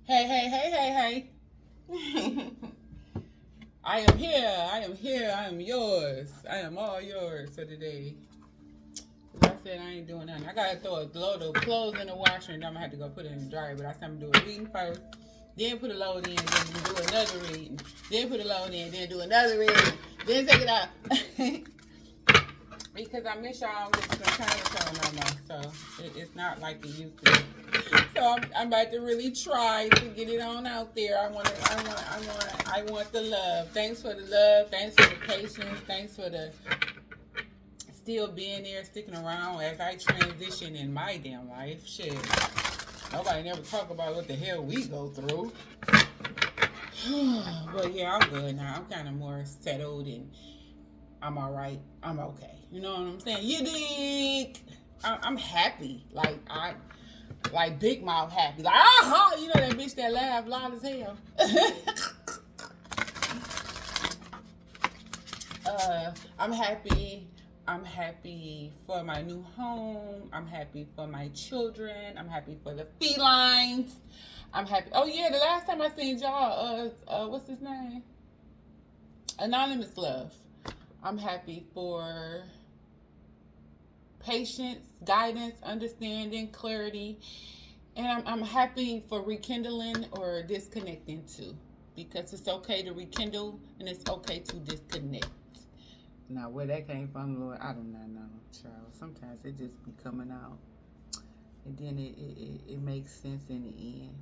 Hey, hey, hey, hey, hey. I am here. I am here. I am yours. I am all yours for today. As I said, I ain't doing nothing. I gotta throw a load of clothes in the washer and then I'm gonna have to go put it in the dryer. But I said I'm gonna do a reading first, then put a load in, then do another reading, then put a load in, then do another reading, then take it out. Because I miss y'all with some kind of show no more. So it's not like it used to be. So I'm about to really try to get it on out there. I want the love. Thanks for the love. Thanks for the patience. Thanks for the still being there, sticking around as I transition in my damn life. Shit. Nobody never talk about what the hell we go through. But yeah, I'm good now. I'm kind of more settled and I'm all right. I'm okay. You know what I'm saying? You dig? I'm happy. Like Big Mouth happy. Like, aha! You know that bitch that laugh loud as hell. I'm happy. I'm happy for my new home. I'm happy for my children. I'm happy for the felines. I'm happy. Oh yeah, the last time I seen y'all, what's his name? Anonymous Love. I'm happy for patience, guidance, understanding, clarity, and I'm happy for rekindling or disconnecting too, because it's okay to rekindle and it's okay to disconnect. Now, where that came from, Lord, I do not know, child. Sometimes it just be coming out, and then it makes sense in the end.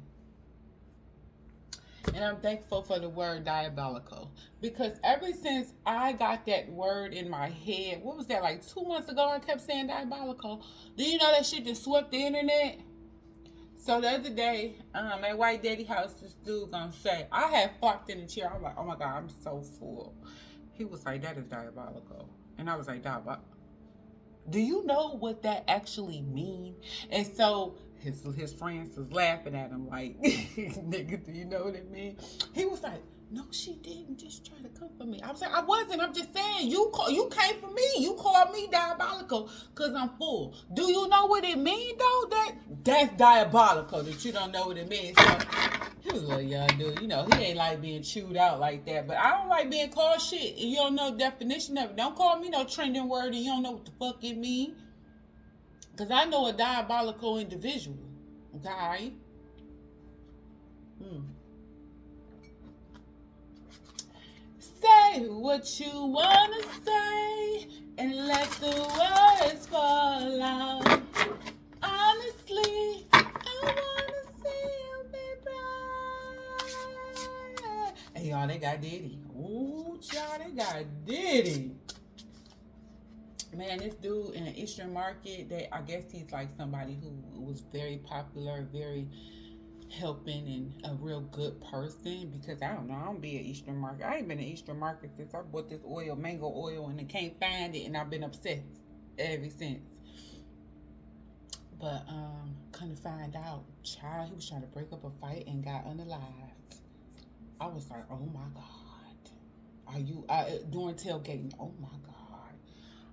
And I'm thankful for the word diabolical. Because ever since I got that word in my head, what was that, like 2 months ago, I kept saying diabolical. Do you know that shit just swept the internet? So the other day, at White Daddy house, this dude gonna say, I had flopped in the chair. I'm like, oh my God, I'm so full. He was like, that is diabolical. And I was like, diabolical. Do you know what that actually mean? And so his friends was laughing at him like, nigga, do you know what it mean? He was like, no, she didn't just try to come for me. I was like, I wasn't. I'm just saying, you came for me. You called me diabolical because I'm full. Do you know what it mean though? That's diabolical that you don't know what it means. So he was a little young dude. You know, he ain't like being chewed out like that. But I don't like being called shit. And you don't know the definition of it. Don't call me no trending word and you don't know what the fuck it mean. Because I know a diabolical individual. Okay? Hmm. Say what you want to say and let the words fall out. Honestly, I want to see you be bright. Hey, y'all, they got Diddy. Ooh, y'all, they got Diddy. Man, this dude in the Eastern Market, I guess he's like somebody who was very popular, very helping, and a real good person. Because I don't know, I don't be at Eastern Market. I ain't been at Eastern Market since I bought this oil, mango oil, and I can't find it, and I've been upset ever since. But couldn't find out, child, he was trying to break up a fight and got unalived. I was like, oh my God, are you doing tailgating? Oh my God.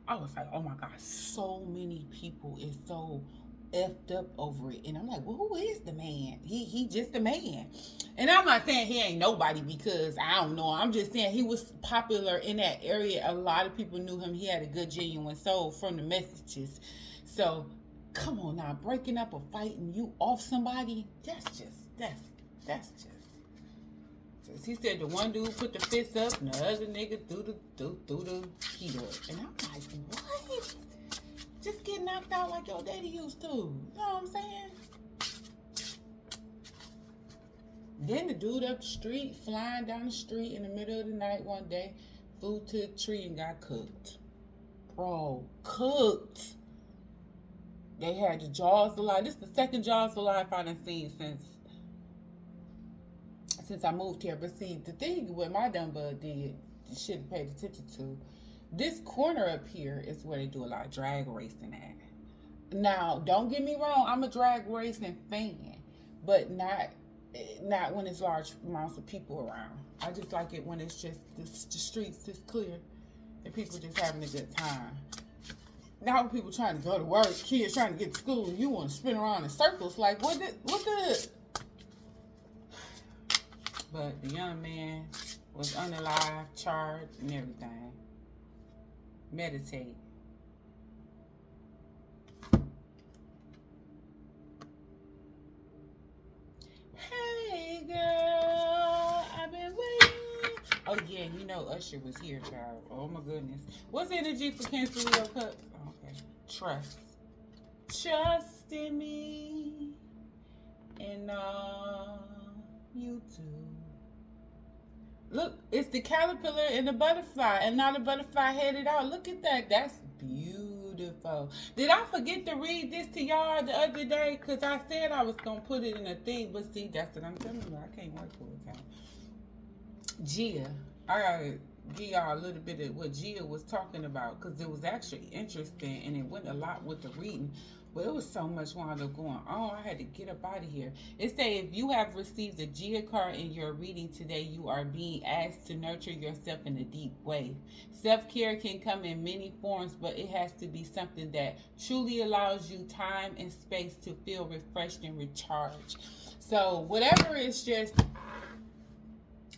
I was like, oh my God, so many people is so effed up over it. And I'm like, well, who is the man? He just a man. And I'm not saying he ain't nobody because I don't know. I'm just saying he was popular in that area. A lot of people knew him. He had a good, genuine soul from the messages. So come on now, breaking up a fight and you off somebody, that's just. He said the one dude put the fist up and the other nigga threw the heat up. And I'm like, what? Just get knocked out like your daddy used to. You know what I'm saying? Then the dude up the street, flying down the street in the middle of the night one day, flew to a tree and got cooked. Bro, cooked. They had the jaws alive. This is the second jaws alive I done seen since I moved here. But see, the thing what my dumb bud did, should have paid attention to, this corner up here is where they do a lot of drag racing at. Now, don't get me wrong, I'm a drag racing fan, but not when it's large amounts of people around. I just like it when it's just the streets is clear and people just having a good time. Now people trying to go to work, kids trying to get to school, you want to spin around in circles. Like, what the But the young man was unalive, charged, and everything. Meditate. Hey, girl, I've been waiting. Oh, yeah, you know Usher was here, child. Oh, my goodness. What's energy for Cancer Leo Cups? Oh, okay. Trust. Trust in me and all you do. Look, it's the caterpillar and the butterfly, and now the butterfly headed out. Look at that. That's beautiful. Did I forget to read this to y'all the other day? Because I said I was going to put it in a thing, but see, that's what I'm telling you. I can't work full time. Gia. I got to give y'all a little bit of what Gia was talking about, because it was actually interesting, and it went a lot with the reading. But it was so much wound up going on. I had to get up out of here. It said, if you have received a Gia card in your reading today, you are being asked to nurture yourself in a deep way. Self-care can come in many forms, but it has to be something that truly allows you time and space to feel refreshed and recharged. So whatever is just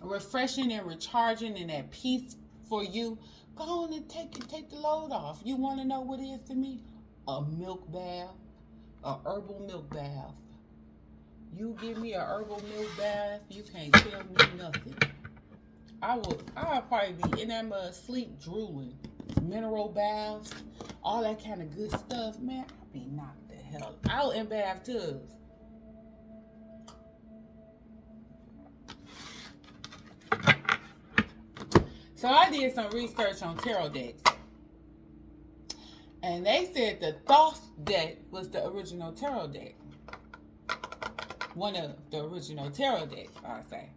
refreshing and recharging and at peace for you, go on and take the load off. You want to know what it is to me? A milk bath, a herbal milk bath. You give me a herbal milk bath, you can't tell me nothing. I'll probably be in that mud, sleep, drooling. Mineral baths, all that kind of good stuff, man. I'll be knocked the hell out in bathtubs. So I did some research on tarot decks. And they said the Thoth deck was the original tarot deck. One of the original tarot decks, I say.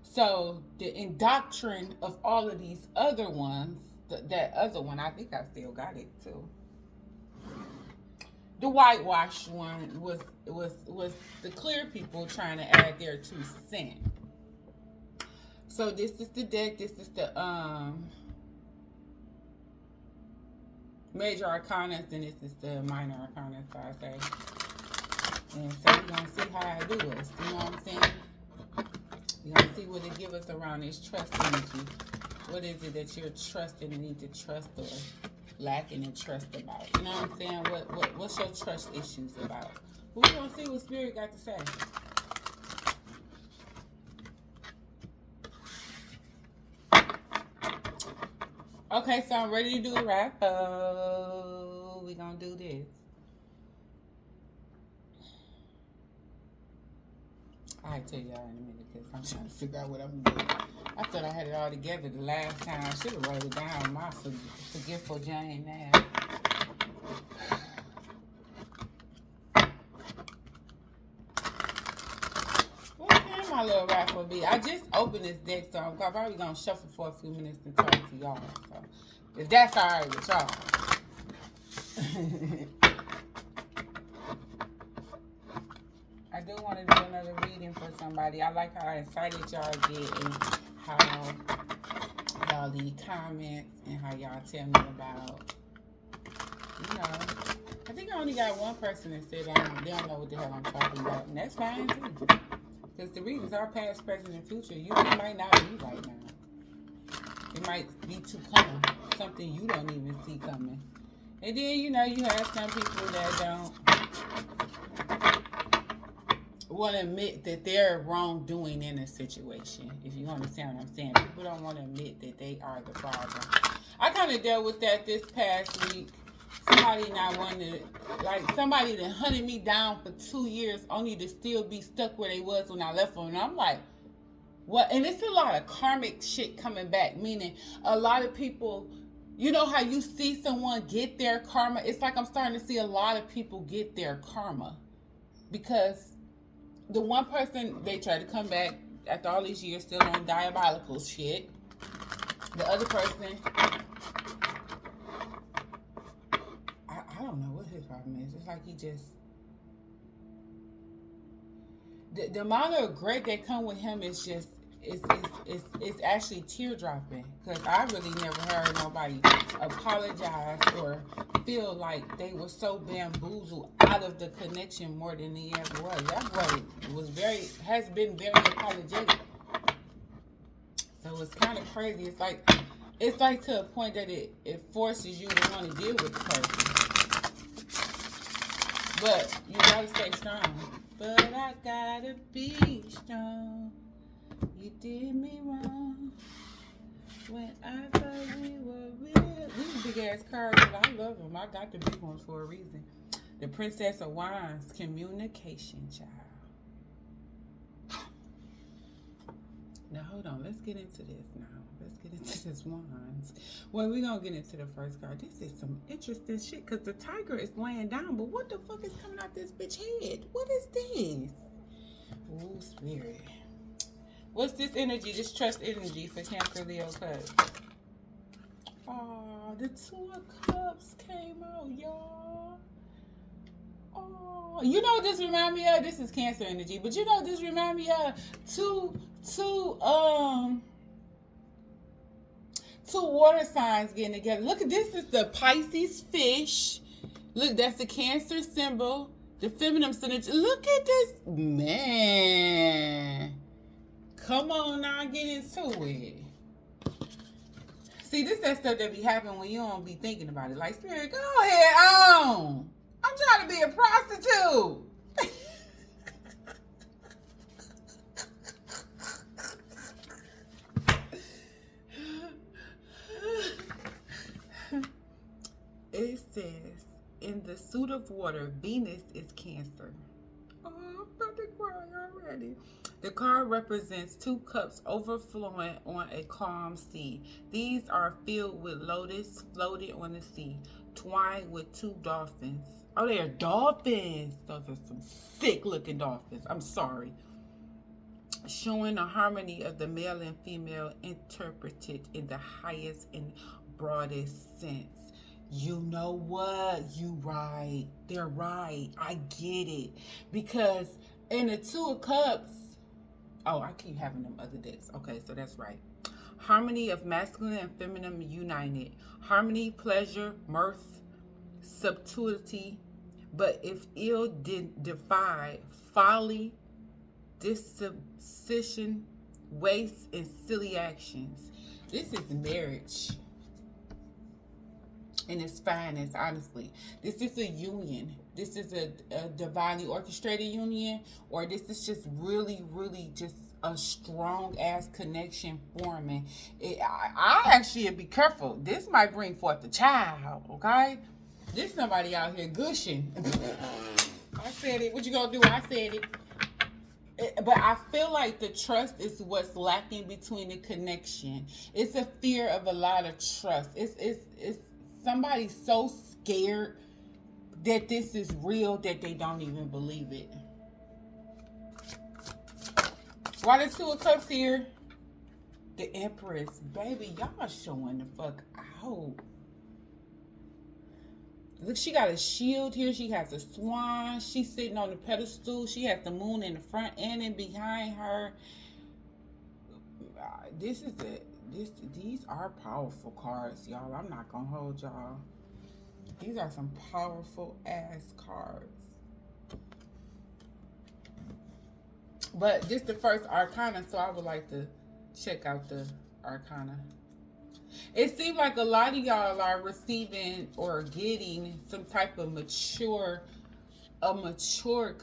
So the indoctrine of all of these other ones, that other one, I think I still got it too. The whitewash one was the clear people trying to add their 2 cents. So this is the deck. This is the major arcana, and this is the minor arcana, so I say. And so we're going to see how I do this. You know what I'm saying? We're going to see what it give us around this trust energy. What is it that you're trusting and need to trust or lacking in trust about? You know what I'm saying? What's your trust issues about? But we're going to see what Spirit got to say. Okay, so I'm ready to do a wrap up. We're going to do this. I'll tell y'all in a minute because I'm trying to figure out what I'm going to do. I thought I had it all together the last time. I should have wrote it down. My forgetful Jane now. What can my little raffle be? I just opened this deck, so I'm probably going to shuffle for a few minutes and talk to y'all. So, if that's all right with y'all. I do want to do another reading for somebody. I like how excited y'all get and how y'all leave comments and how y'all tell me about, you know. I think I only got one person that said they don't know what the hell I'm talking about. And that's fine too. Because the readings are past, present, and future. You might not be right now. It might be to come. Something you don't even see coming. And then, you know, you have some people that don't want to admit that they're wrongdoing in a situation, if you understand what I'm saying. People don't want to admit that they are the problem. I kind of dealt with that this past week. Somebody not wanting to, like, somebody that hunted me down for 2 years only to still be stuck where they was when I left them. And I'm like, what? And it's a lot of karmic shit coming back, meaning a lot of people, you know how you see someone get their karma? It's like I'm starting to see a lot of people get their karma. Because the one person, they tried to come back after all these years still on diabolical shit. The other person, I don't know what his problem is. It's like he just, the amount of regret that come with him is just, it's actually teardropping. Because I really never heard nobody apologize or feel like they were so bamboozled out of the connection more than he ever was. That boy has been very apologetic. it's kind of crazy. It's like to a point that it forces you to want to deal with the person. But you gotta stay strong. But I gotta be strong. You did me wrong when I thought we were real. These big ass cards, I love them. I got the big ones for a reason. The Princess of Wands, communication, child. Now hold on, let's get into this now. Let's get into this wands. Well, we're gonna get into the first card. This is some interesting shit because the tiger is laying down, but what the fuck is coming out this bitch head? What is this? Ooh, spirit. What's this energy, this trust energy for Cancer, Leo, Cusp? Oh, the Two of Cups came out, y'all. Oh, you know what this remind me of? This is Cancer energy, but you know what this remind me of? Two water signs getting together. Look at this, is the Pisces fish. Look, that's the Cancer symbol, the feminine synergy. Look at this, man. Come on now, get into it. See, this that stuff that be happening when you don't be thinking about it. Like, spirit, go ahead on. I'm trying to be a prostitute. It says, in the suit of water, Venus is Cancer. Oh, I'm about to cry already. The card represents two cups overflowing on a calm sea. These are filled with lotus floating on the sea, twined with two dolphins. Oh, they are dolphins. Those are some sick-looking dolphins. I'm sorry. Showing the harmony of the male and female interpreted in the highest and broadest sense. You know what? You right. They're right. I get it. Because in the Two of Cups, oh, I keep having them other decks. Okay, so that's right. Harmony of masculine and feminine united. Harmony, pleasure, mirth, subtlety. But if ill defied, folly, disposition, waste, and silly actions. This is marriage in its finest, honestly. This is a union. This is a divinely orchestrated union, or this is just really, really just a strong ass connection forming. I actually be careful. This might bring forth a child, okay? This somebody out here gushing. I said it. What you gonna do? I said it. But I feel like the trust is what's lacking between the connection. It's a fear of a lot of trust. It's somebody so scared that this is real that they don't even believe it. Why the Two of Cups here? The Empress. Baby, y'all showing the fuck out. Look, she got a shield here. She has a swan. She's sitting on the pedestal. She has the moon in the front and in behind her. These are powerful cards, y'all. I'm not gonna hold y'all. These are some powerful ass cards. But this is the first arcana, so I would like to check out the arcana. It seems like a lot of y'all are receiving or getting some type of mature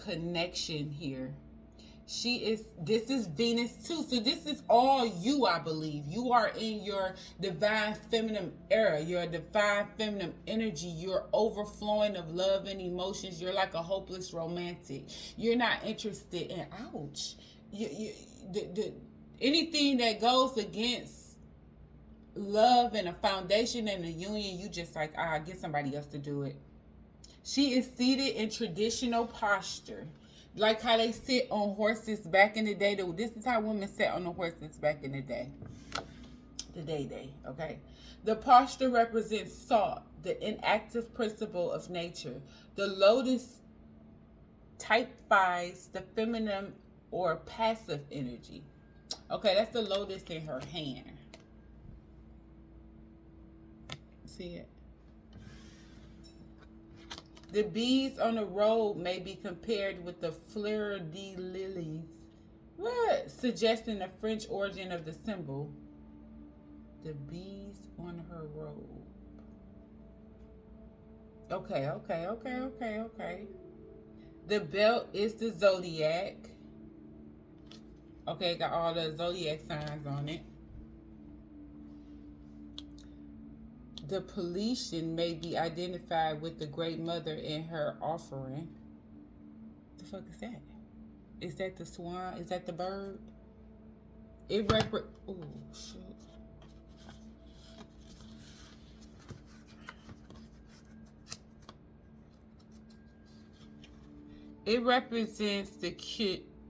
connection here. This is Venus too. So this is all you, I believe. You are in your divine feminine era, your divine feminine energy. You're overflowing of love and emotions. You're like a hopeless romantic. You're not interested in, ouch. Anything that goes against love and a foundation and a union, you just like, get somebody else to do it. She is seated in traditional posture. Like how they sit on horses back in the day. This is how women sat on the horses back in the day. The day, okay? The posture represents salt, the inactive principle of nature. The lotus typifies the feminine or passive energy. Okay, that's the lotus in her hand. See it? The bees on the road may be compared with the fleur-de-lilies, suggesting the French origin of the symbol. The bees on her robe. Okay, okay, okay, okay, okay. The belt is the zodiac. Okay, got all the zodiac signs on it. The Peletian may be identified with the Great Mother in her offering. The fuck is that? Is that the swan? Is that the bird? It oh shit. It represents the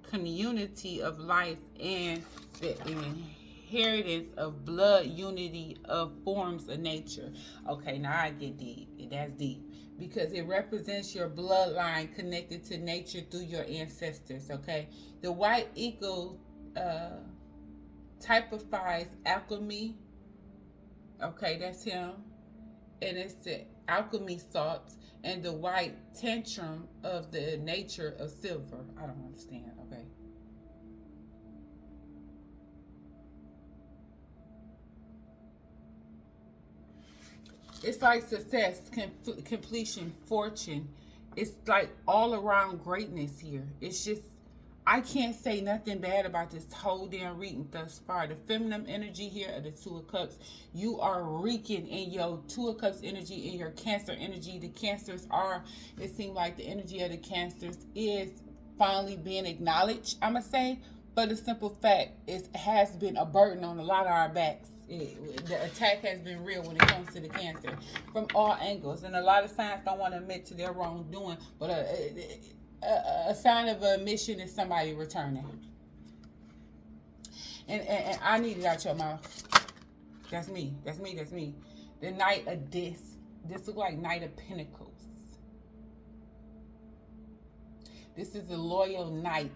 community of life and the inheritance of blood unity of forms of nature. Okay, now I get deep. That's deep. Because it represents your bloodline connected to nature through your ancestors, okay? The white eagle typifies alchemy. Okay, that's him. And it's the alchemy salts and the white tantrum of the nature of silver. I don't understand, okay? It's like success, completion, fortune. It's like all around greatness here. It's just, I can't say nothing bad about this whole damn reading thus far. The feminine energy here of the Two of Cups, you are reeking in your Two of Cups energy, in your Cancer energy. The Cancers are, it seems like the energy of the Cancers is finally being acknowledged, I'm going to say. For the simple fact, it has been a burden on a lot of our backs. The attack has been real when it comes to the Cancer from all angles. And a lot of signs don't want to admit to their wrongdoing, but a sign of admission is somebody returning. And I need it out your mouth. That's me. That's me. That's me. The Knight of This. This looks like Knight of Pentacles. This is a loyal knight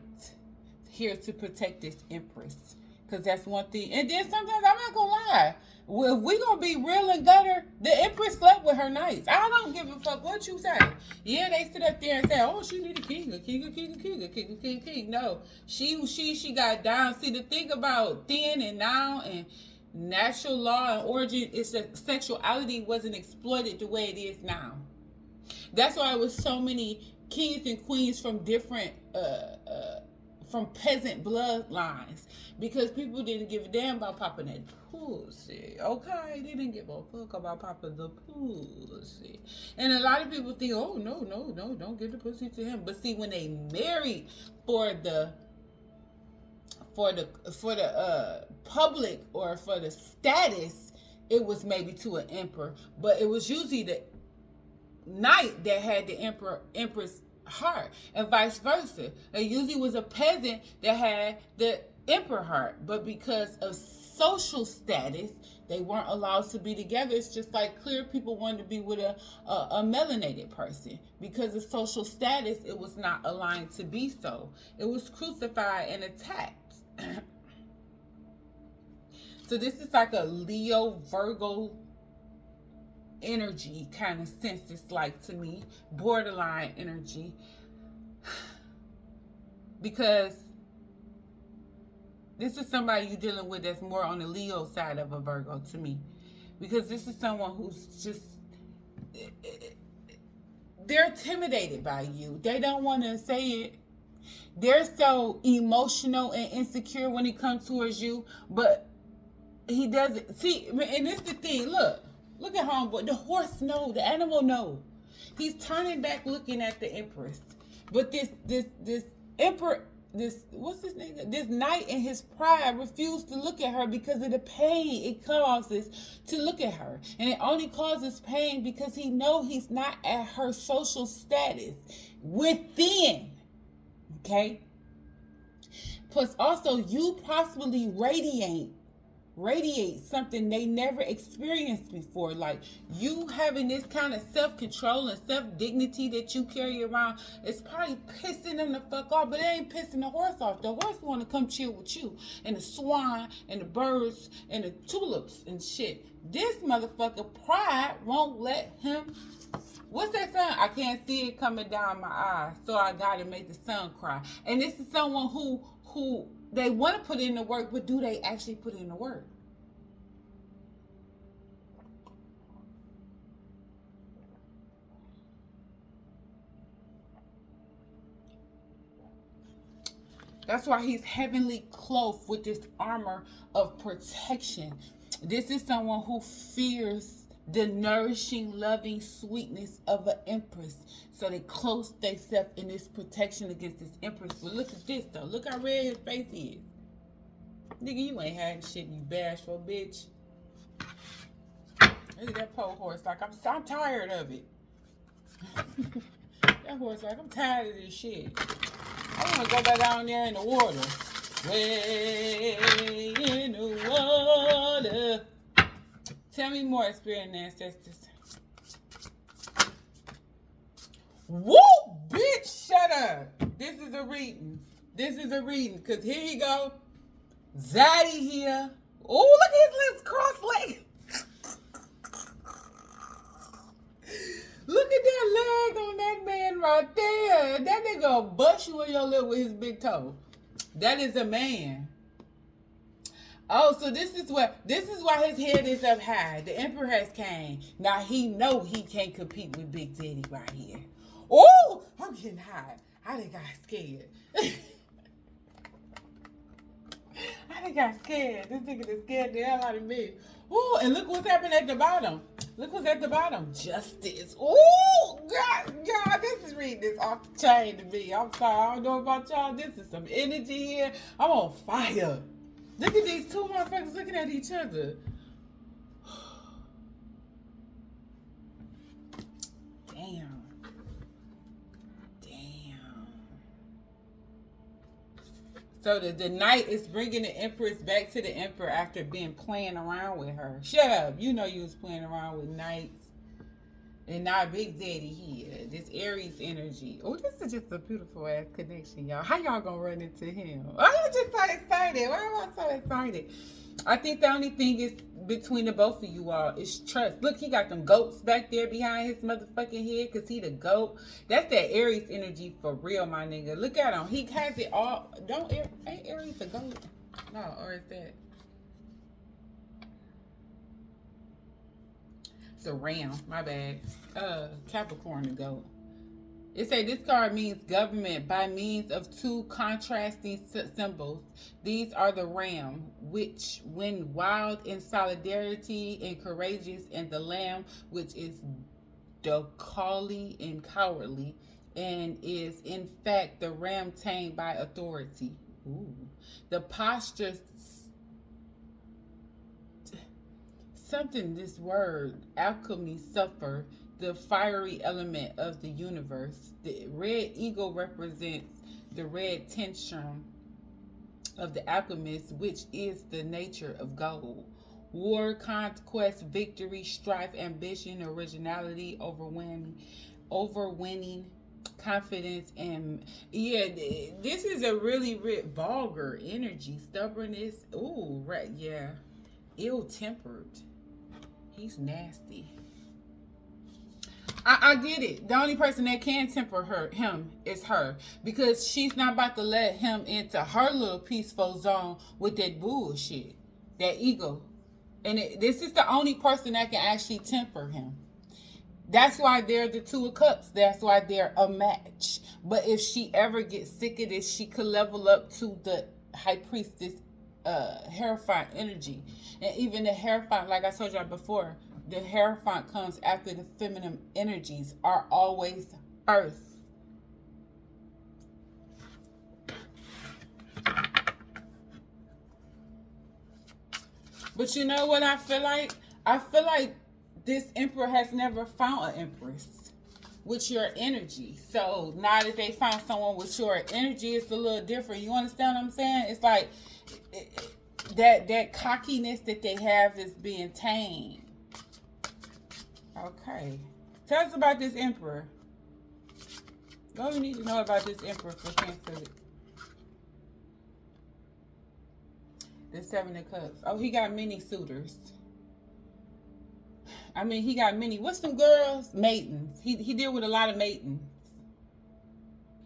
here to protect this Empress. Because that's one thing. And then sometimes, I'm not going to lie. If we going to be real and gutter, the Empress slept with her knights. I don't give a fuck what you say. Yeah, they sit up there and say, oh, she need a king, a king, a king, a king, a king, a king, a king. No, she got down. See, the thing about then and now and natural law and origin is that sexuality wasn't exploited the way it is now. That's why it was so many kings and queens from different from peasant bloodlines, because people didn't give a damn about popping that pussy. Okay, they didn't give a fuck about popping the pussy. And a lot of people think, oh no, don't give the pussy to him. But see, when they married for the public or for the status, it was maybe to an emperor, but it was usually the knight that had the empress heart, and vice versa. It usually was a peasant that had the emperor heart, but because of social status, they weren't allowed to be together. It's just like clear people wanted to be with a melanated person. Because of social status, it was not aligned to be so. It was crucified and attacked. So this is like a Leo Virgo energy kind of sense, it's like to me, borderline energy, because this is somebody you're dealing with that's more on the Leo side of a Virgo to me, because this is someone who's just, they're intimidated by you. They don't want to say it. They're so emotional and insecure when it comes towards you, but he doesn't see. And it's the thing, Look at homeboy. The horse know. The animal know. He's turning back looking at the Empress. But this emperor, what's this nigga? This knight in his pride refused to look at her because of the pain it causes to look at her. And it only causes pain because he know he's not at her social status within. Okay? Plus also, you possibly radiate something they never experienced before. Like, you having this kind of self-control and self-dignity that you carry around, it's probably pissing them the fuck off, but it ain't pissing the horse off. The horse want to come chill with you, and the swan and the birds and the tulips and shit. This motherfucker pride won't let him. What's that song? I can't see it coming down my eyes, so I gotta make the sun cry. And this is someone who they want to put in the work, but do they actually put in the work? That's why he's heavenly clothed with this armor of protection. This is someone who fears the nourishing, loving sweetness of an empress. So they close themselves in this protection against this empress. But look at this though. Look how red his face is. Nigga, you ain't had shit, you bashful bitch. Look at that pole horse. Like, I'm tired of it. That horse like, I'm tired of this shit. I want to go back down there in the water. Way in the water. Tell me more, spirit and ancestors. Woo! Bitch, shut up. This is a reading. Because here you go. Zaddy here. Oh, look at his lips cross-legged. Look at that leg on that man right there. That nigga gonna bust you in your lip with his big toe. That is a man. Oh, so this is why his head is up high. The emperor has came. Now he know he can't compete with Big Daddy right here. Oh, I'm getting hot. I done got scared. This nigga done scared the hell out of me. Oh, and look what's happening at the bottom. Justice. Oh, God, this is reading this off the chain to me. I'm sorry, I don't know about y'all. This is some energy here. I'm on fire. Look at these two motherfuckers looking at each other. Damn. So the knight is bringing the empress back to the emperor after being playing around with her. Shut up. You know you was playing around with knights. And now Big Daddy here. This Aries energy. Oh, this is just a beautiful ass connection, y'all. How y'all gonna run into him? I'm just so excited. Why am I so excited? I think the only thing is between the both of you all is trust. Look, he got them goats back there behind his motherfucking head because he the goat. That's that Aries energy for real, my nigga. Look at him. He has it all. Ain't Aries a goat? No, or is that? It's a ram. My bad. Capricorn the goat. It say this card means government by means of two contrasting symbols. These are the ram, which when wild in solidarity and courageous, and the lamb, which is docilely and cowardly, and is in fact the ram tamed by authority. Ooh. The posture, something this word, alchemy, suffer, the fiery element of the universe. The red eagle represents the red tantrum of the alchemist, which is the nature of gold. War, conquest, victory, strife, ambition, originality, overwinning, confidence, and this is a really vulgar energy. Stubbornness. Ooh, right, yeah. Ill-tempered. He's nasty. I get it. The only person that can temper him is her, because she's not about to let him into her little peaceful zone with that bullshit, that ego. And this is the only person that can actually temper him. That's why they're the Two of Cups. That's why they're a match. But if she ever gets sick of this, she could level up to the High Priestess Hierophant energy. And even the Hierophant, like I told y'all before, the Hierophant comes after the feminine energies are always first. But you know what I feel like? I feel like this emperor has never found an empress with your energy. So now that they found someone with your energy, it's a little different. You understand what I'm saying? It's like that cockiness that they have is being tamed. Okay. Tell us about this emperor. What do we need to know about this emperor for Cancer? The Seven of Cups. Oh, he got many suitors. I mean, he got many. What's some girls? Maidens. He deal with a lot of maidens.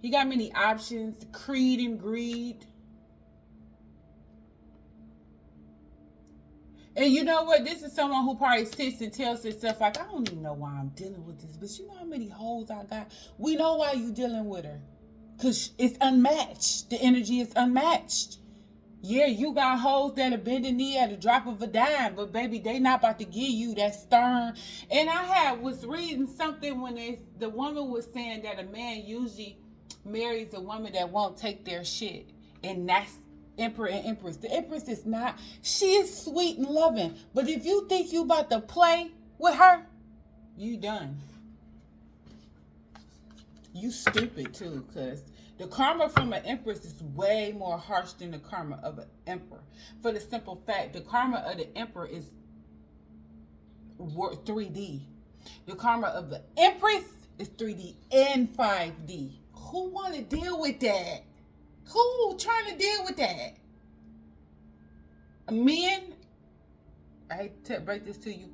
He got many options. Creed and greed. And you know what? This is someone who probably sits and tells himself, like, I don't even know why I'm dealing with this. But you know how many hoes I got? We know why you dealing with her. Because it's unmatched. The energy is unmatched. Yeah, you got hoes that'll bend the knee at a drop of a dime, but baby, they not about to give you that stern. And was reading something when the woman was saying that a man usually marries a woman that won't take their shit, and that's Emperor and Empress. The Empress is not. She is sweet and loving, but if you think you about to play with her, you done. You stupid too, because the karma from an empress is way more harsh than the karma of an emperor. For the simple fact, the karma of the emperor is 3D. The karma of the empress is 3D and 5D. Who want to deal with that? Who trying to deal with that? Men, I hate to break this to you,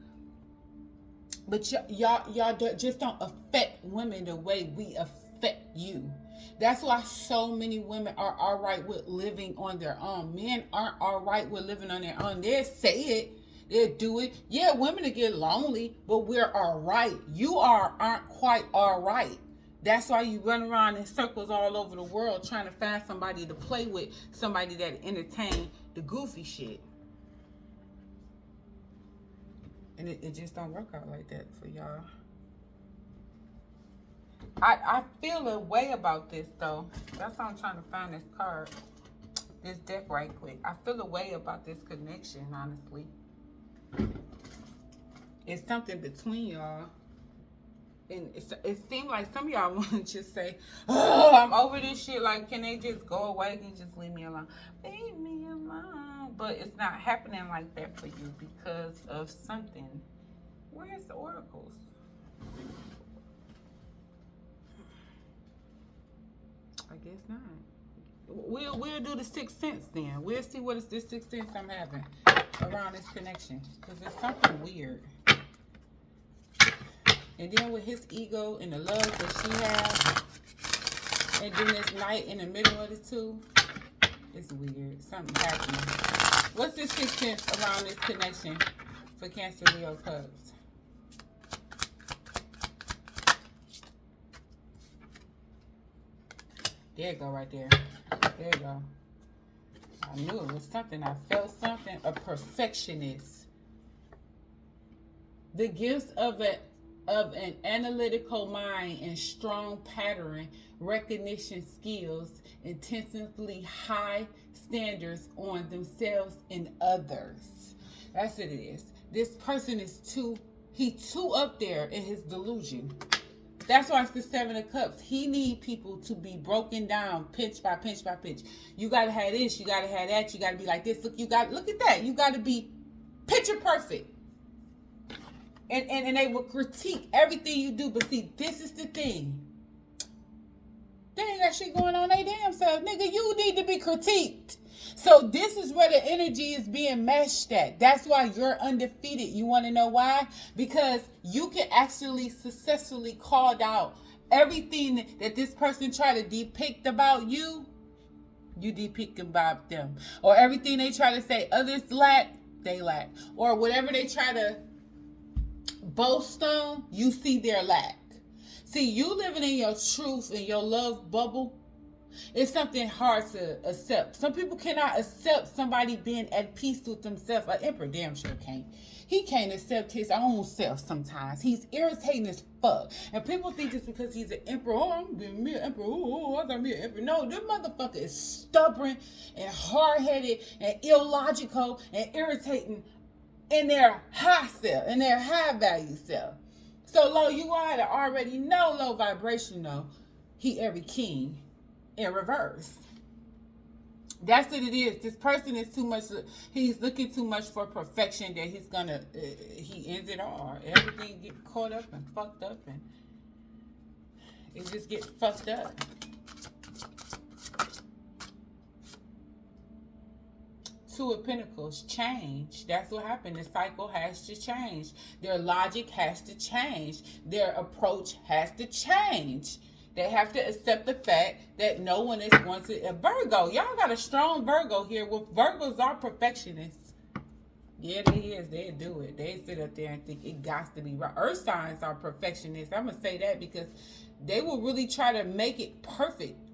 but y'all just don't affect women the way we affect you. That's why so many women are all right with living on their own. Men aren't all right with living on their own. They'll say it. They'll do it. Yeah, women will get lonely, but we're all right. You aren't quite all right. That's why you run around in circles all over the world trying to find somebody to play with, somebody that entertain the goofy shit. And it just don't work out like that for y'all. I feel a way about this, though. That's why I'm trying to find this card, this deck right quick. I feel a way about this connection, honestly. It's something between y'all. And it seems like some of y'all want to just say, oh, I'm over this shit. Like, can they just go away? Can you just leave me alone? Leave me alone. But it's not happening like that for you because of something. Where's the oracles? I guess not. We'll do the sixth sense then. We'll see what is this sixth sense I'm having around this connection. Because it's something weird. And then with his ego and the love that she has, and then this night in the middle of the two, it's weird. Something happening. What's this sixth sense around this connection for Cancer, Leo, Cubs? There you go, right there. There you go. I knew it was something. I felt something. A perfectionist. The gifts of an analytical mind and strong pattern recognition skills, intensively high standards on themselves and others. That's what it is. This person is too up there in his delusion. That's why it's the Seven of Cups. He need people to be broken down pinch by pinch by pinch. You gotta have this, you gotta have that, you gotta be like this. Look at that. You gotta be picture perfect. And they will critique everything you do. But see, this is the thing. They ain't got shit going on their damn self. Nigga, you need to be critiqued. So this is where the energy is being meshed at. That's why you're undefeated. You want to know why? Because you can actually successfully call out everything that this person tried to depict about you. You depict about them. Or everything they try to say others lack, they lack. Or whatever they try to boast on, you see their lack. See, you living in your truth and your love bubble, it's something hard to accept. Some people cannot accept somebody being at peace with themselves. An emperor damn sure can't. He can't accept his own self sometimes. He's irritating as fuck. And people think just because he's an emperor, oh, I'm being me an emperor, oh, I gotta be an emperor. No, this motherfucker is stubborn and hard-headed and illogical and irritating in their high self, in their high value self. So low you are to already know low vibrational. He every king in reverse. That's what it is. This person is too much. He's looking too much for perfection that he's gonna. He ends it all. Everything get caught up and fucked up, and it just get fucked up. Two of Pentacles, change. That's what happened. The cycle has to change. Their logic has to change. Their approach has to change. They have to accept the fact that no one is going to... A Virgo. Y'all got a strong Virgo here. With Virgos are perfectionists. Yeah, they is. They do it. They sit up there and think it got to be right. Earth signs are perfectionists. I'm going to say that because they will really try to make it perfect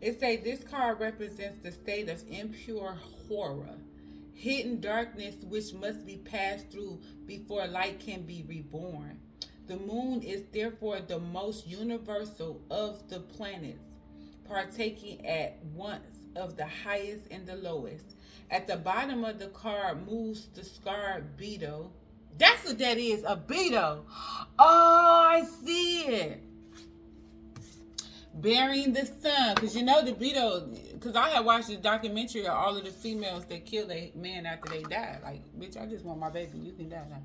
It say this card represents the state of impure horror, hidden darkness which must be passed through before light can be reborn. The moon is therefore the most universal of the planets, partaking at once of the highest and the lowest. At the bottom of the card moves the scarred beetle. That's what that is, a beetle. Oh, I see it. Burying the sun, because you know the beetle. Because I had watched this documentary of all of the females that kill a man after they die. Like, bitch, I just want my baby. You can die now.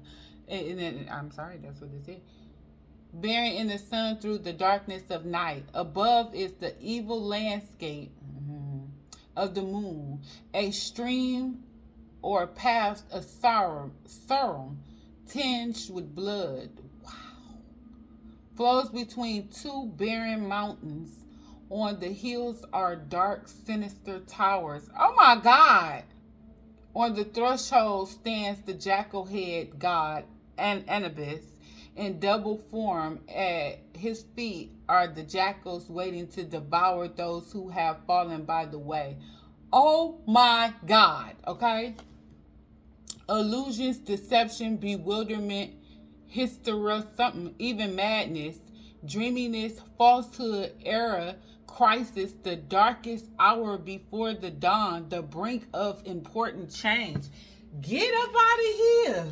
And then I'm sorry, that's what it said. Burying in the sun through the darkness of night. Above is the evil landscape of the moon, a stream or path of sorrow tinged with blood. Wow. Flows between two barren mountains. On the hills are dark, sinister towers. Oh my God! On the threshold stands the jackal head god Anubis in double form. At his feet are the jackals waiting to devour those who have fallen by the way. Oh my God, okay? Illusions, deception, bewilderment, hysteria, something, even madness, dreaminess, falsehood, error, crisis, the darkest hour before the dawn, the brink of important change. Get up out of here.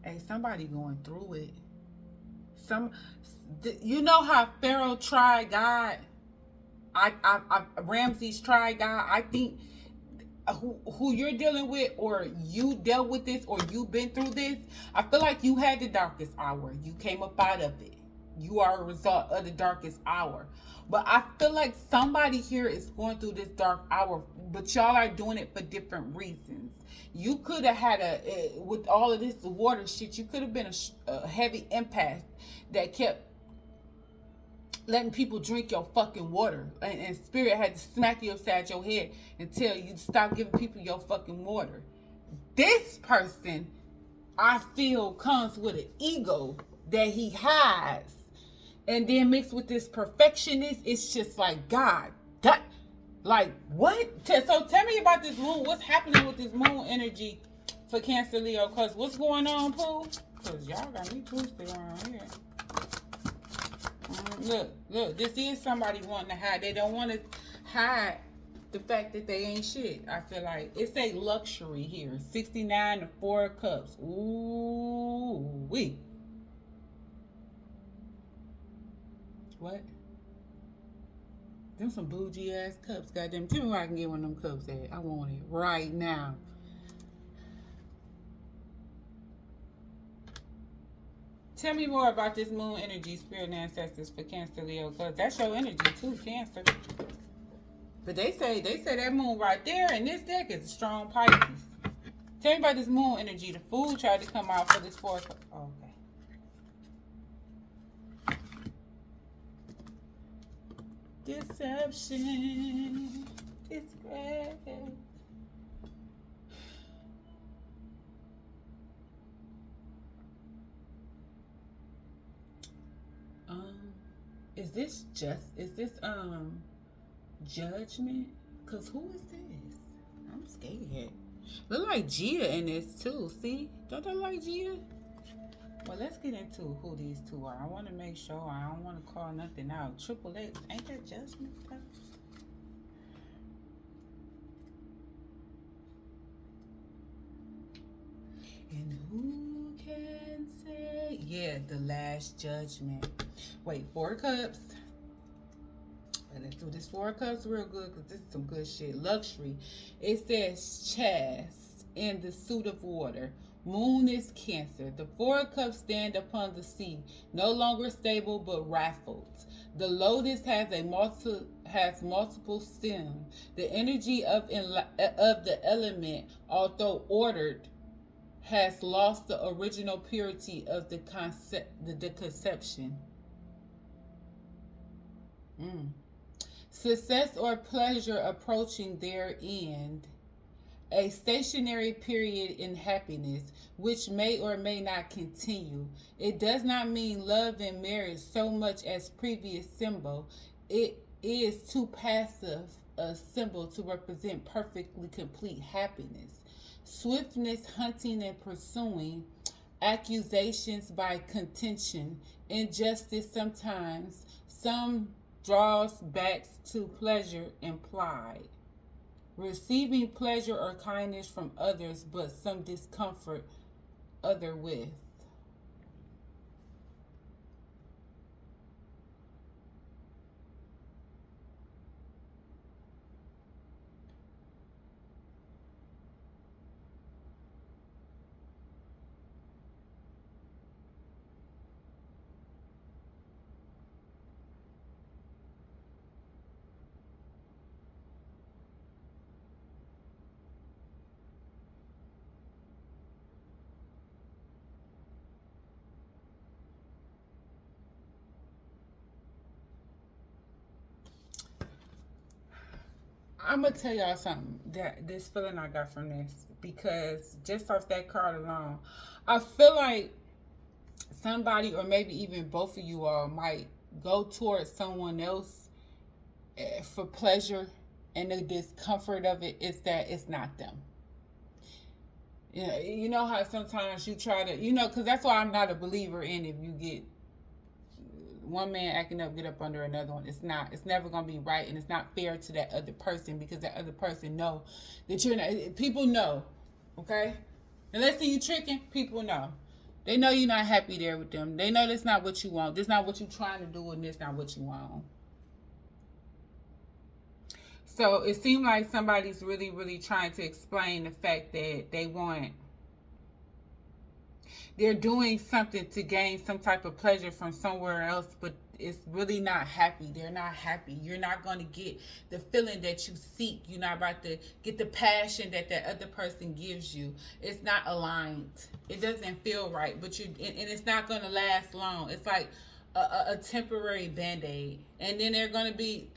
Hey, somebody going through it. You know how Pharaoh tried God? Ramses tried God. I think who you're dealing with, or you dealt with this, or you've been through this, I feel like you had the darkest hour. You came up out of it. You are a result of the darkest hour. But I feel like somebody here is going through this dark hour, but y'all are doing it for different reasons. You could have had with all of this water shit, you could have been a heavy impact that kept letting people drink your fucking water, and spirit had to smack you upside your head and tell you to stop giving people your fucking water. This person, I feel, comes with an ego that he has, and then mixed with this perfectionist, it's just like, God, that, like, what? So tell me about this moon. What's happening with this moon energy for Cancer, Leo? Because what's going on, Pooh? Because y'all got me twisted around here. Look, this is somebody wanting to hide. They don't want to hide the fact that they ain't shit. I feel like it's a luxury here. 69 to 4 cups. Ooh, wee. What? Them some bougie ass cups. Goddamn, tell me where I can get one of them cups at. I want it right now. Tell me more about this moon energy, spirit and ancestors for Cancer, Leo, because that's your energy too, Cancer. But they say that moon right there in this deck is a strong Pisces. Tell me about this moon energy. The Fool tried to come out for this 4. Oh, okay. Deception. It's great. Is this judgment? Cause who is this? I'm scared. Look like Gia in this too. See? Don't they like Gia? Well, let's get into who these two are. I want to make sure. I don't want to call nothing out. Triple X, ain't that judgment though? And who can say? Yeah, the Last Judgment. Wait, 4 cups. Let's do this 4 cups real good, because this is some good shit. Luxury. It says chest in the suit of water. Moon is Cancer. The 4 cups stand upon the sea, no longer stable but raffled. The lotus has multiple stems. The energy of the element, although ordered, has lost the original purity of the conception. Success or pleasure approaching their end. A stationary period in happiness, which may or may not continue. It does not mean love and marriage so much as previous symbol. It is too passive a symbol to represent perfectly complete happiness. Swiftness, hunting and pursuing, accusations by contention, injustice sometimes, some draws back to pleasure implied. Receiving pleasure or kindness from others, but some discomfort other with. I'm gonna tell y'all something that this feeling I got from this, because just off that card alone, I feel like somebody or maybe even both of you all might go towards someone else for pleasure, and the discomfort of it is that it's not them. You know how sometimes you try to, because that's why I'm not a believer in, if you get one man acting up, get up under another one. It's not. It's never gonna be right, and it's not fair to that other person, because that other person know that you're not. People know, okay. Unless you tricking, people know. They know you're not happy there with them. They know that's not what you want. That's not what you're trying to do, and that's not what you want. So it seemed like somebody's really, really trying to explain the fact that they're doing something to gain some type of pleasure from somewhere else, but it's really not happy. They're not happy. You're not going to get the feeling that you seek. You're not about to get the passion that that other person gives you. It's not aligned. It doesn't feel right, but and it's not going to last long. It's like a temporary band-aid, and then you're going to be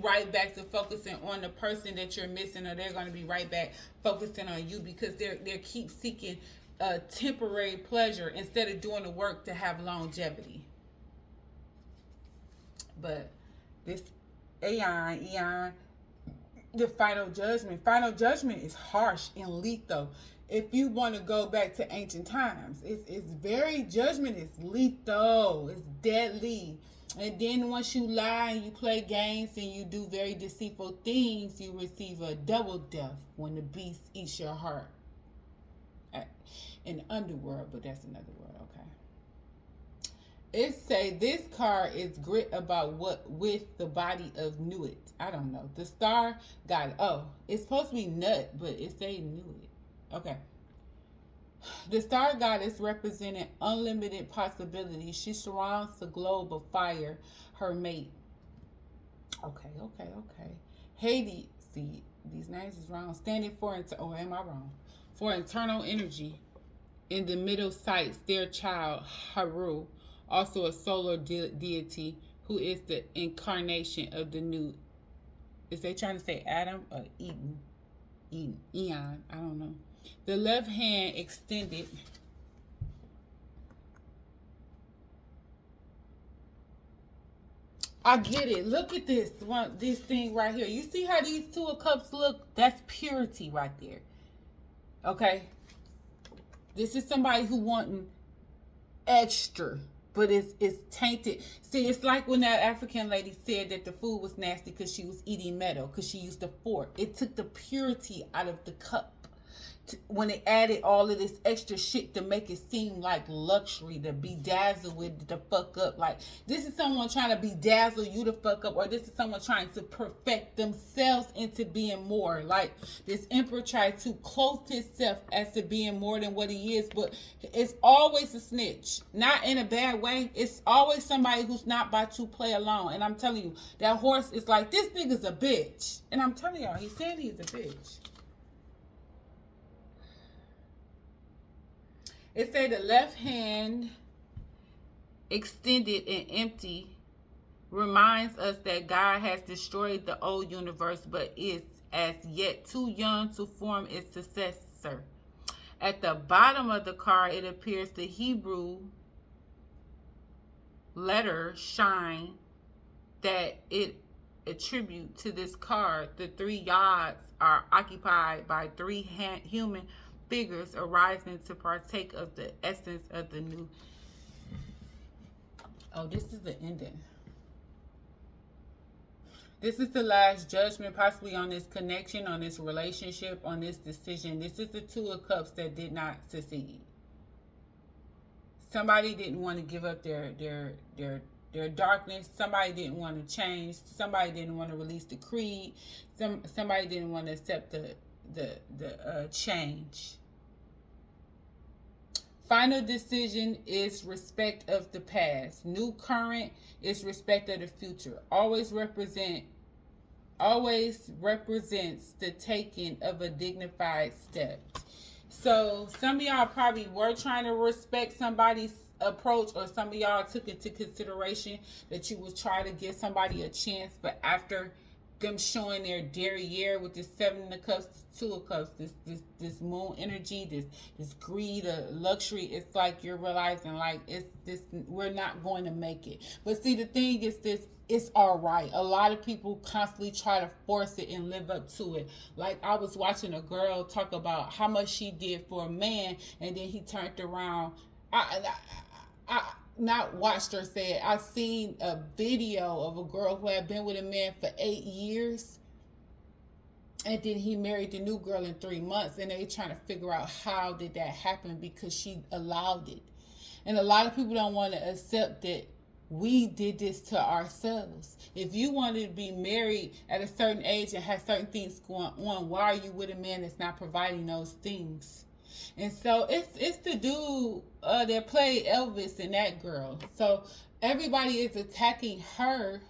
right back to focusing on the person that you're missing, or they're going to be right back focusing on you, because they're keep seeking temporary pleasure instead of doing the work to have longevity. But this Aeon, the final judgment. Final judgment is harsh and lethal. If you want to go back to ancient times, it's very, judgment is lethal. It's deadly. And then once you lie and you play games and you do very deceitful things, you receive a double death when the beast eats your heart. In the underworld, but that's another word, okay. It say this card is grit about what with the body of Nuit. I don't know. The star got it. Oh, it's supposed to be nut, but it say Nuit. Okay. The star goddess representing unlimited possibilities. She surrounds the globe of fire, her mate. Okay. Hades, see, these names is wrong. Standing for, am I wrong? For internal energy. In the middle sites, their child, Haru, also a solar deity who is the incarnation of the new. Is they trying to say Adam or Eden? Eon, I don't know. The left hand extended. I get it. Look at this thing right here. You see how these two of cups look? That's purity right there. Okay? This is somebody who wanting extra, but it's tainted. See, it's like when that African lady said that the food was nasty because she was eating metal, because she used a fork. It took the purity out of the cup when they added all of this extra shit to make it seem like luxury, to bedazzle with the fuck up. Like, this is someone trying to bedazzle you the fuck up, or this is someone trying to perfect themselves into being more. Like, this emperor tried to clothe himself as to being more than what he is, but it's always a snitch. Not in a bad way. It's always somebody who's not about to play along. And I'm telling you, that horse is like, this nigga's a bitch. And I'm telling y'all, he's saying he's a bitch. It said the left hand extended and empty reminds us that God has destroyed the old universe, but is as yet too young to form its successor. At the bottom of the card, it appears the Hebrew letter shine that it attribute to this card. The three yards are occupied by three human figures arising to partake of the essence of the new. Oh, this is the ending. This is the last judgment, possibly on this connection, on this relationship, on this decision. This is the Two of Cups that did not succeed. Somebody didn't want to give up their darkness. Somebody didn't want to change. Somebody didn't want to release the creed. Somebody didn't want to accept the change. Final decision is respect of the past. New current is respect of the future. Always represents the taking of a dignified step. So some of y'all probably were trying to respect somebody's approach, or some of y'all took into consideration that you would try to give somebody a chance, but after them showing their derriere with this Seven of Cups, Two of Cups, this moon energy, this greed, luxury, it's like you're realizing like we're not going to make it. But see, the thing is this, it's all right. A lot of people constantly try to force it and live up to it. Like I was watching a girl talk about how much she did for a man, and then he turned around. I not watched her say it. I've seen a video of a girl who had been with a man for 8 years, and then he married the new girl in 3 months, and they trying to figure out how did that happen, because she allowed it. And a lot of people don't want to accept that we did this to ourselves. If you wanted to be married at a certain age and have certain things going on, why are you with a man that's not providing those things? And so it's the dude that played Elvis and that girl. So everybody is attacking him,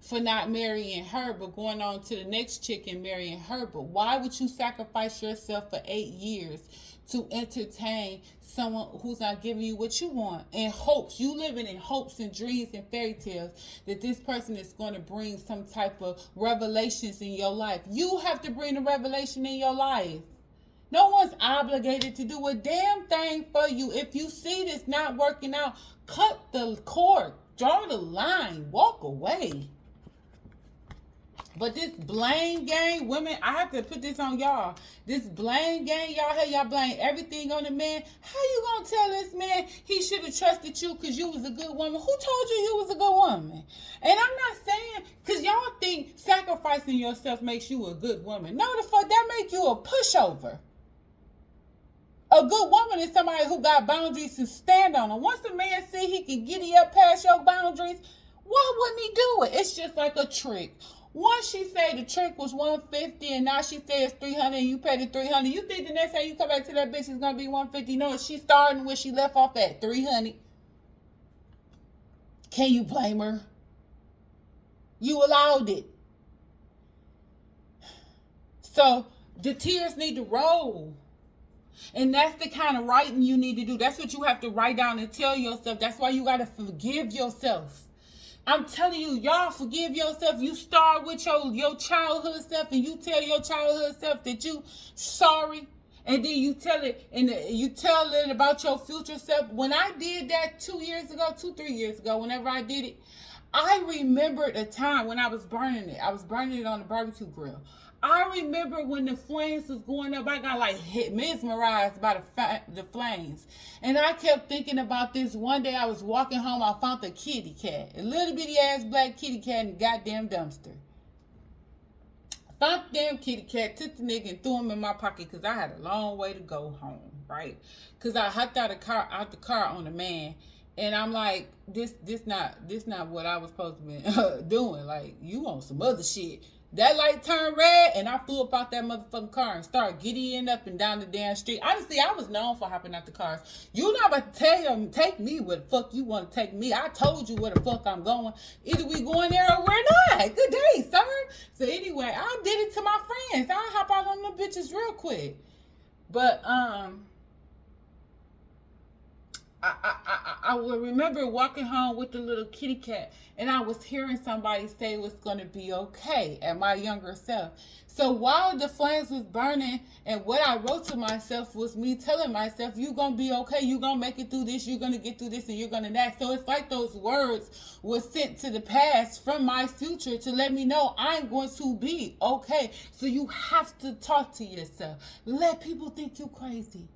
for not marrying her, but going on to the next chick and marrying her. But why would you sacrifice yourself for 8 years to entertain someone who's not giving you what you want? And hopes, you living in hopes and dreams and fairy tales that this person is going to bring some type of revelations in your life. You have to bring the revelation in your life. No one's obligated to do a damn thing for you. If you see this not working out, cut the cord, draw the line, walk away. But this blame game, women, I have to put this on y'all. This blame game, y'all blame everything on the man. How you gonna tell this man he should have trusted you because you was a good woman? Who told you you was a good woman? And I'm not saying, because y'all think sacrificing yourself makes you a good woman. No, the fuck, that make you a pushover. A good woman is somebody who got boundaries to stand on them. Once the man see he can giddy up past your boundaries, why wouldn't he do it? It's just like a trick. Once she say the trick was $150 and now she says $300 and you paid the $300, you think the next time you come back to that bitch is gonna be $150? No, she's starting where she left off at $300. Can you blame her? You allowed it. So the tears need to roll. And that's the kind of writing you need to do. That's what you have to write down and tell yourself. That's why you got to forgive yourself. I'm telling you, y'all forgive yourself. You start with your childhood self, and you tell your childhood self that you sorry. And then you tell it, and you tell it about your future self. When I did that 3 years ago, whenever I did it, I remembered a time when I was burning it. I was burning it on the barbecue grill. I remember when the flames was going up, I got like mesmerized by the flames. And I kept thinking about this. One day I was walking home, I found a kitty cat, a little bitty ass black kitty cat in the goddamn dumpster. I found the damn kitty cat, took the nigga and threw him in my pocket because I had a long way to go home, right? Because I hopped out the car on the man. And I'm like, this not what I was supposed to be doing. Like, you want some other shit. That light turned red, and I flew up out that motherfucking car and started giddying up and down the damn street. Honestly, I was known for hopping out the cars. You not about to tell him, take me where the fuck you want to take me. I told you where the fuck I'm going. Either we going there or we're not. Good day, sir. So anyway, I did it to my friends. I hop out on them bitches real quick. But, I will remember walking home with the little kitty cat, and I was hearing somebody say it was going to be okay at my younger self. So while the flames was burning, and what I wrote to myself was me telling myself, "You gonna be okay. You gonna make it through this. You're gonna get through this, and you're gonna that." So it's like those words were sent to the past from my future to let me know I'm going to be okay. So you have to talk to yourself. Let people think you crazy.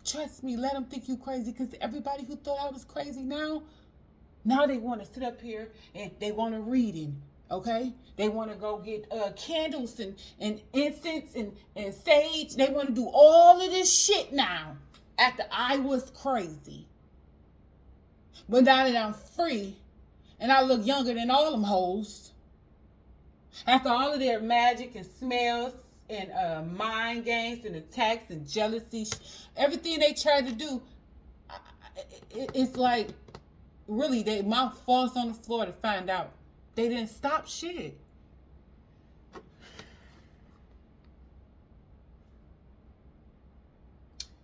Trust me, let them think you crazy, because everybody who thought I was crazy now they want to sit up here and they want to read, okay? They want to go get candles and incense and sage. They want to do all of this shit now after I was crazy. But now that I'm free and I look younger than all them hoes, after all of their magic and smells and mind games and attacks and jealousy, everything they tried to do, it's like, really, their mouth falls on the floor to find out they didn't stop shit.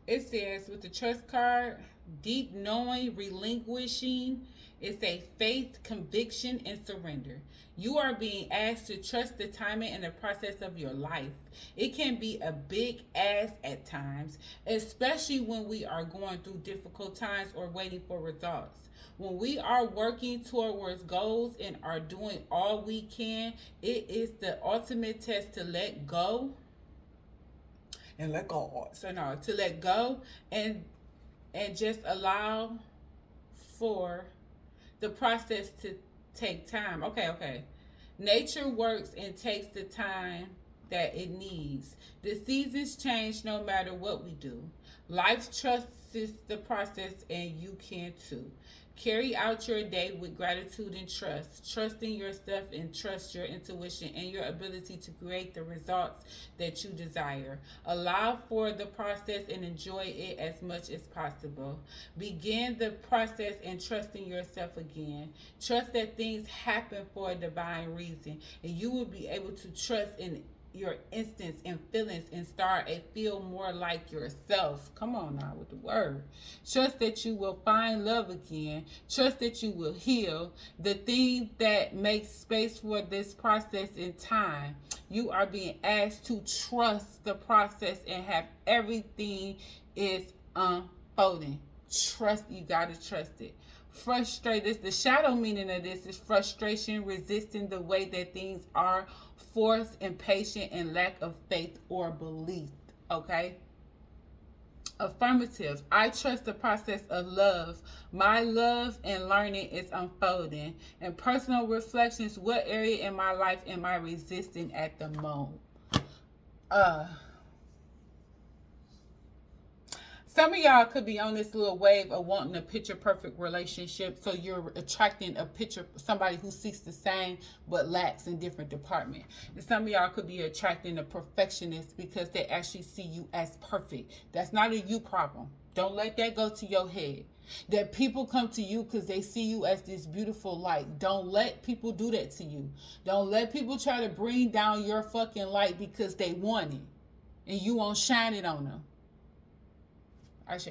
It says with the trust card, deep knowing, relinquishing. It's a faith, conviction, and surrender. You are being asked to trust the timing and the process of your life. It can be a big ask at times, especially when we are going through difficult times or waiting for results. When we are working towards goals and are doing all we can, it is the ultimate test to let go and let go. So no, to let go and just allow for the process to take time. Okay. Nature works and takes the time that it needs. The seasons change no matter what we do. Life trusts the process, and you can too. Carry out your day with gratitude and trust. Trust in yourself and trust your intuition and your ability to create the results that you desire. Allow for the process and enjoy it as much as possible. Begin the process and trust in yourself again. Trust that things happen for a divine reason, and you will be able to trust in your instincts and feelings and start and feel more like yourself. Come on now with the word. Trust that you will find love again. Trust that you will heal. The thing that makes space for this process in time. You are being asked to trust the process and have everything is unfolding. Trust, you gotta trust it. Frustrated, the shadow meaning of this is frustration, resisting the way that things are, force, impatient, and lack of faith or belief. Okay. Affirmative. I trust the process of love. My love and learning is unfolding. And personal reflections. What area in my life am I resisting at the moment? Some of y'all could be on this little wave of wanting a picture perfect relationship, so you're attracting a picture somebody who seeks the same but lacks in different department. And some of y'all could be attracting a perfectionist because they actually see you as perfect. That's not a you problem. Don't let that go to your head. That people come to you because they see you as this beautiful light. Don't let people do that to you. Don't let people try to bring down your fucking light because they want it and you won't shine it on them. Ashe.